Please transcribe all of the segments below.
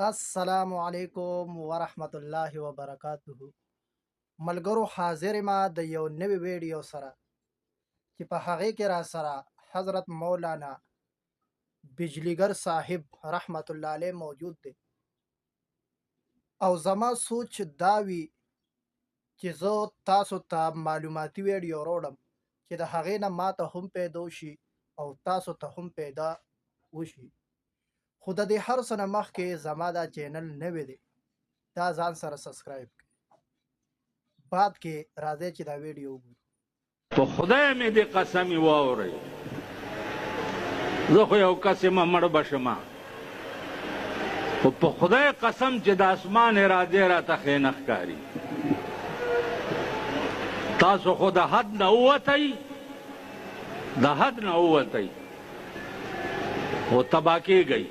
السلام علیکم ورحمت الله وبرکاته. ملګرو، حاضر ما د یو نوی ویډیو سره چې په هغې کې را سره حضرت مولانا بجلیګر صاحب رحمت الله علیه موجود دی. او زما سوچ دا وي چې زه تاسو ته معلوماتي ویډیو راوړم چې د هغې نه ماته هم پیدا شي او تاسو ته هم پیدا وشي. خو د دې هر څه نه مخکې زما دا چینل نوی دی، دا ځان سره سبسکرایب کړئ. بعد کې راځئ چې دا ویډیو وګورو. په خدای مې دې قسمې واورئ، زه خو یو کس یم مړ به شمه، خو په خدای قسم چې د اسمان ارادې راته ښې نه ښکاري. تاسو خو د حد نه ووتئ، د حد نه ووتئ خو تباه کېږئ.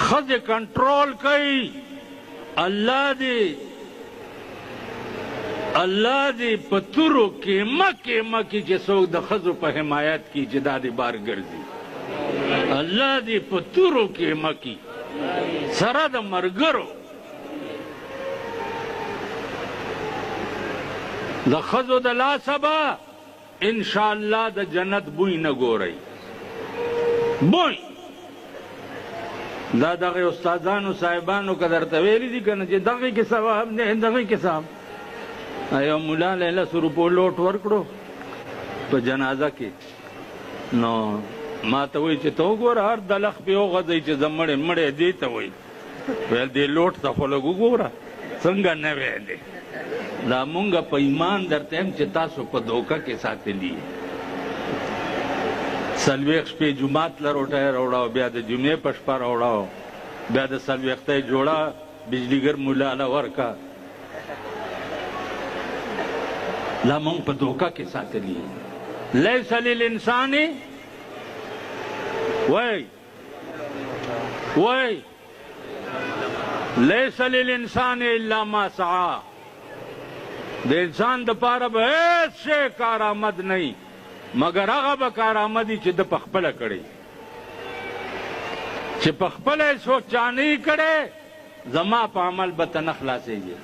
ښځې کنټرول کوي، الله دې په تورو کیمه کې چې څوک د ښځو په حمایت کې چې دا دې بار ګرځي، الله دې په تورو کیمه کې سره د ملګرو د ښځو د لاسه به انشاءالله د جنت بوی نه ګورئ. بوی دا دغه استادانو صاحبانو که درته ویلي دي که نه چې دغې کې ثواب دی، دغې کې ثواب. یو ملا له 100 روپو لوټ ورکړو په جنازه کې، نو ما ته وایي چې ته وګوره هر دلخ پې وغځئ چې زه مړی دې ته وایي، ویل دې لوټ ته خو لږ وګوره څنګه نوی دی. دا مونږ په ایمان درته یم چې تاسو په دوکه کې ساتلي. 40 شپې جومات له روټۍ راوړه، بیا د جمعې په شپه راوړه، بیا د 40 جوړه بجلیګر مولا له ورکه. لا مونږ په دوکه کې ساتلي. لیس للانسان وای لیس للانسان الا ما سعى. د انسان د پاره به هیڅ شی کارآمد نه مګر هغه به کارآمدي چې د پخپله کړی، چې پخپله یې څوک چا نه یې کړی، زما په عمل به ته نه خلاصېږي.